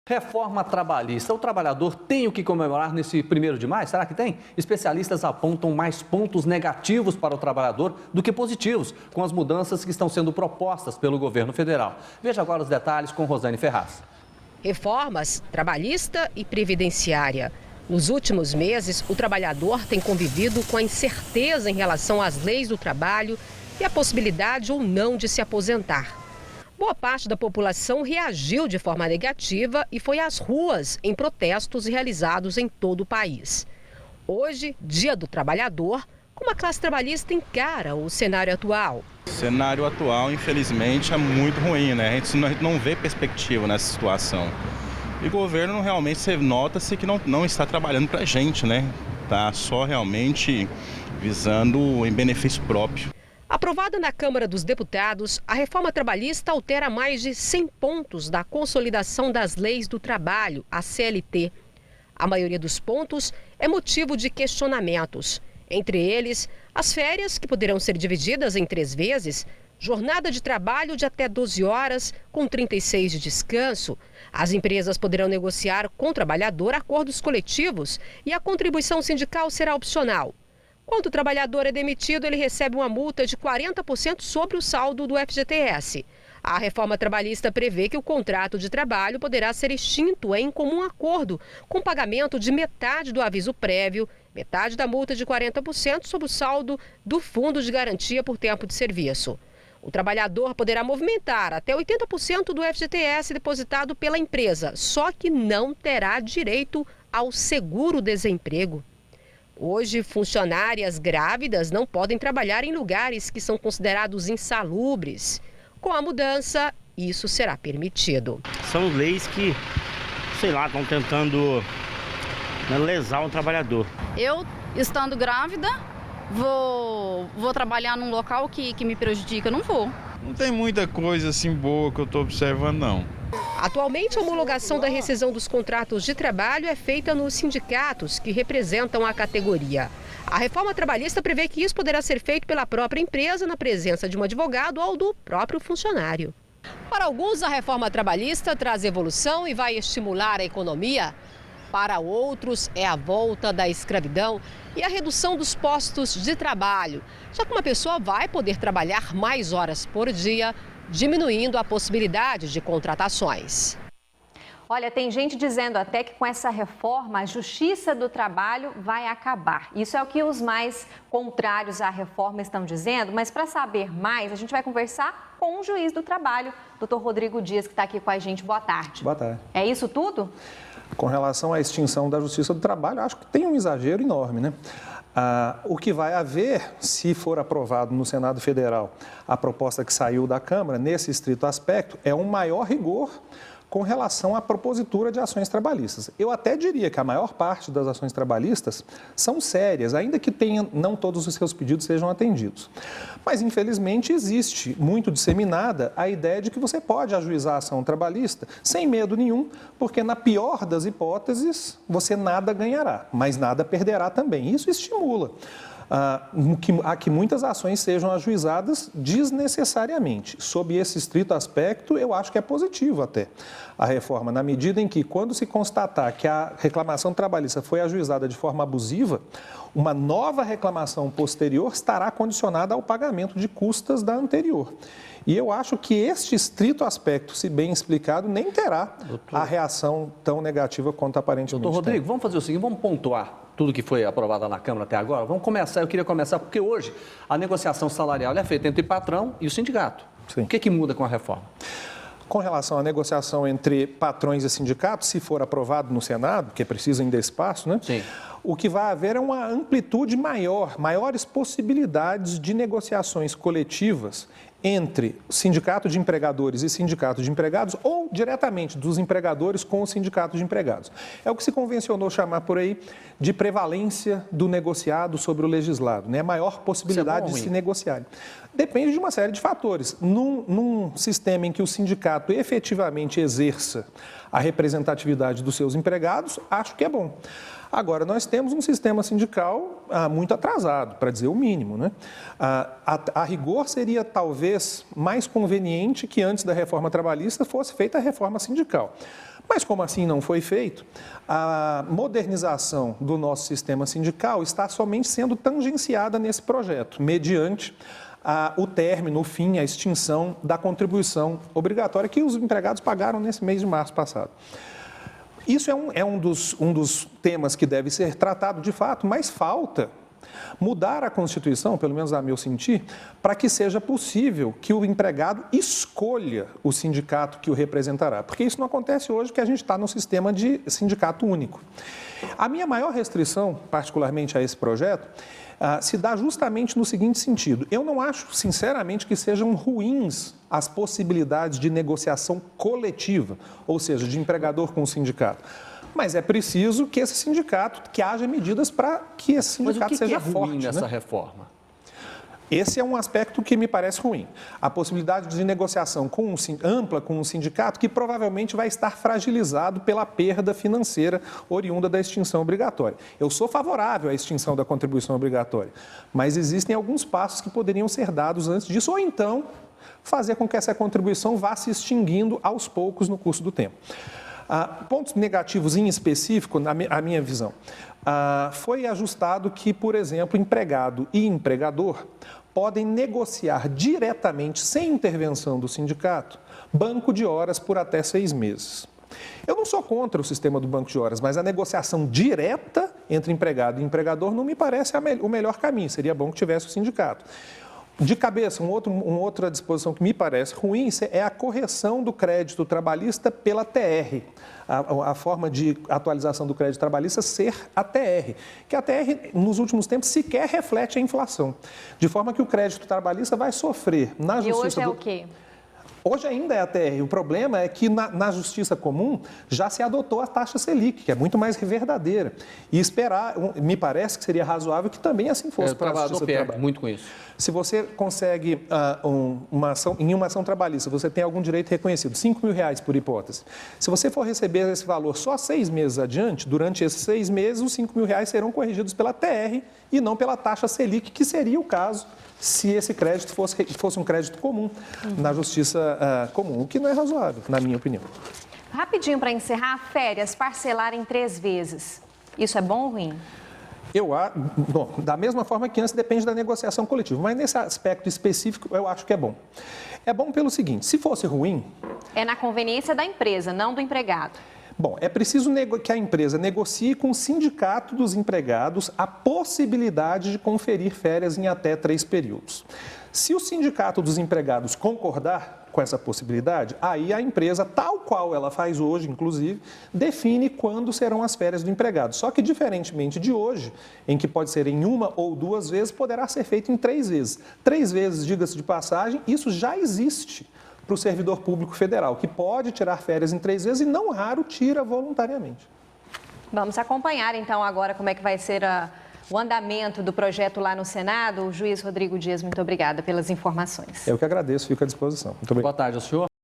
Reforma trabalhista. O trabalhador tem o que comemorar nesse 1º de maio? Será que tem? Especialistas apontam mais pontos negativos para o trabalhador do que positivos, com as mudanças que estão sendo propostas pelo governo federal. Veja agora os detalhes com Rosane Ferraz. Reformas trabalhista e previdenciária. Nos últimos meses, o trabalhador tem convivido com a incerteza em relação às leis do trabalho e a possibilidade ou não de se aposentar. Boa parte da população reagiu de forma negativa e foi às ruas em protestos realizados em todo o país. Hoje, Dia do Trabalhador, como a classe trabalhista encara o cenário atual? O cenário atual, infelizmente, é muito ruim, né? A gente não vê perspectiva nessa situação. E o governo realmente nota-se que não está trabalhando para a gente, né? Está só realmente visando em benefício próprio. Aprovada na Câmara dos Deputados, a reforma trabalhista altera mais de 100 pontos da Consolidação das Leis do Trabalho, a CLT. A maioria dos pontos é motivo de questionamentos. Entre eles, as férias, que poderão ser divididas em 3 vezes, jornada de trabalho de até 12 horas, com 36 de descanso. As empresas poderão negociar com o trabalhador acordos coletivos e a contribuição sindical será opcional. Quando o trabalhador é demitido, ele recebe uma multa de 40% sobre o saldo do FGTS. A reforma trabalhista prevê que o contrato de trabalho poderá ser extinto em comum acordo, com pagamento de metade do aviso prévio, metade da multa de 40% sobre o saldo do Fundo de Garantia por Tempo de Serviço. O trabalhador poderá movimentar até 80% do FGTS depositado pela empresa, só que não terá direito ao seguro-desemprego. Hoje, funcionárias grávidas não podem trabalhar em lugares que são considerados insalubres. Com a mudança, isso será permitido. São leis que, estão tentando lesar o trabalhador. Eu, estando grávida, vou trabalhar num local que me prejudica? Não vou. Não tem muita coisa assim boa que eu estou observando, não. Atualmente, a homologação da rescisão dos contratos de trabalho é feita nos sindicatos que representam a categoria. A reforma trabalhista prevê que isso poderá ser feito pela própria empresa na presença de um advogado ou do próprio funcionário. Para alguns, a reforma trabalhista traz evolução e vai estimular a economia. Para outros, é a volta da escravidão e a redução dos postos de trabalho, já que uma pessoa vai poder trabalhar mais horas por dia, diminuindo a possibilidade de contratações. Olha, tem gente dizendo até que com essa reforma a justiça do trabalho vai acabar. Isso é o que os mais contrários à reforma estão dizendo, mas para saber mais, a gente vai conversar com o juiz do trabalho, Dr. Rodrigo Dias, que está aqui com a gente. Boa tarde. Boa tarde. É isso tudo? Com relação à extinção da justiça do trabalho, acho que tem um exagero enorme, né? O que vai haver, se for aprovado no Senado Federal a proposta que saiu da Câmara, nesse estrito aspecto, é um maior rigor com relação à propositura de ações trabalhistas. Eu até diria que a maior parte das ações trabalhistas são sérias, ainda que não todos os seus pedidos sejam atendidos. Mas, infelizmente, existe muito disseminada a ideia de que você pode ajuizar a ação trabalhista sem medo nenhum, porque, na pior das hipóteses, você nada ganhará, mas nada perderá também. Isso estimula a que muitas ações sejam ajuizadas desnecessariamente. Sob esse estrito aspecto, eu acho que é positivo até a reforma, na medida em que, quando se constatar que a reclamação trabalhista foi ajuizada de forma abusiva, uma nova reclamação posterior estará condicionada ao pagamento de custas da anterior. E eu acho que este estrito aspecto, se bem explicado, nem terá a reação tão negativa quanto aparentemente Doutor Rodrigo, tem. vamos fazer o seguinte, vamos pontuar tudo que foi aprovado na Câmara até agora. Vamos começar, eu queria começar, porque hoje a negociação salarial é feita entre patrão e o sindicato. Sim. O que muda com a reforma? Com relação à negociação entre patrões e sindicatos, se for aprovado no Senado, que precisa ainda de espaço, né? Sim. O que vai haver é uma amplitude maiores possibilidades de negociações coletivas entre sindicato de empregadores e sindicato de empregados ou diretamente dos empregadores com o sindicato de empregados. É o que se convencionou chamar por aí de prevalência do negociado sobre o legislado, né? Maior possibilidade de se negociar. Depende de uma série de fatores. Num sistema em que o sindicato efetivamente exerça a representatividade dos seus empregados, acho que é bom. Agora, nós temos um sistema sindical muito atrasado, para dizer o mínimo, né? A rigor seria talvez mais conveniente que antes da reforma trabalhista fosse feita a reforma sindical. Mas como assim não foi feito, a modernização do nosso sistema sindical está somente sendo tangenciada nesse projeto, mediante o término, o fim, a extinção da contribuição obrigatória que os empregados pagaram nesse mês de março passado. Isso é um dos temas que deve ser tratado de fato, mas falta mudar a Constituição, pelo menos a meu sentir, para que seja possível que o empregado escolha o sindicato que o representará. Porque isso não acontece hoje, porque a gente está no sistema de sindicato único. A minha maior restrição, particularmente a esse projeto, se dá justamente no seguinte sentido. Eu não acho, sinceramente, que sejam ruins as possibilidades de negociação coletiva, ou seja, de empregador com o sindicato. Mas é preciso que esse sindicato, que haja medidas para que esse sindicato seja forte. Mas o que é ruim nessa reforma? Esse é um aspecto que me parece ruim. A possibilidade de negociação ampla com um sindicato que provavelmente vai estar fragilizado pela perda financeira oriunda da extinção obrigatória. Eu sou favorável à extinção da contribuição obrigatória, mas existem alguns passos que poderiam ser dados antes disso, ou então fazer com que essa contribuição vá se extinguindo aos poucos no curso do tempo. Pontos negativos em específico, na minha visão, foi ajustado que, por exemplo, empregado e empregador podem negociar diretamente, sem intervenção do sindicato, banco de horas por até 6 meses. Eu não sou contra o sistema do banco de horas, mas a negociação direta entre empregado e empregador não me parece o melhor caminho, seria bom que tivesse o sindicato. De cabeça, uma outra disposição que me parece ruim é a correção do crédito trabalhista pela TR. A forma de atualização do crédito trabalhista ser a TR, que a TR, nos últimos tempos, sequer reflete a inflação. De forma que o crédito trabalhista vai sofrer na justiça... E hoje é o quê? Hoje ainda é a TR. O problema é que na justiça comum já se adotou a taxa Selic, que é muito mais verdadeira. E esperar, me parece que seria razoável que também assim fosse para a justiça do trabalho. Muito com isso. Se você consegue, em uma ação trabalhista, você tem algum direito reconhecido, R$5.000 por hipótese. Se você for receber esse valor só 6 meses adiante, durante esses 6 meses, os R$5.000 serão corrigidos pela TR e não pela taxa Selic, que seria o caso se esse crédito fosse um crédito comum na justiça comum, o que não é razoável, na minha opinião. Rapidinho para encerrar, férias, parcelar em 3 vezes. Isso é bom ou ruim? Bom, da mesma forma que antes depende da negociação coletiva, mas nesse aspecto específico eu acho que é bom. É bom pelo seguinte, se fosse ruim... É na conveniência da empresa, não do empregado. Bom, é preciso que a empresa negocie com o sindicato dos empregados a possibilidade de conferir férias em até 3 períodos. Se o sindicato dos empregados concordar com essa possibilidade, aí a empresa, tal qual ela faz hoje, inclusive, define quando serão as férias do empregado. Só que, diferentemente de hoje, em que pode ser em 1 ou 2 vezes, poderá ser feito em 3 vezes. 3 vezes, diga-se de passagem, isso já existe para o servidor público federal, que pode tirar férias em 3 vezes e, não raro, tira voluntariamente. Vamos acompanhar, então, agora como é que vai ser o andamento do projeto lá no Senado. O juiz Rodrigo Dias, muito obrigada pelas informações. Eu que agradeço, fico à disposição. Muito obrigado. Boa tarde ao senhor.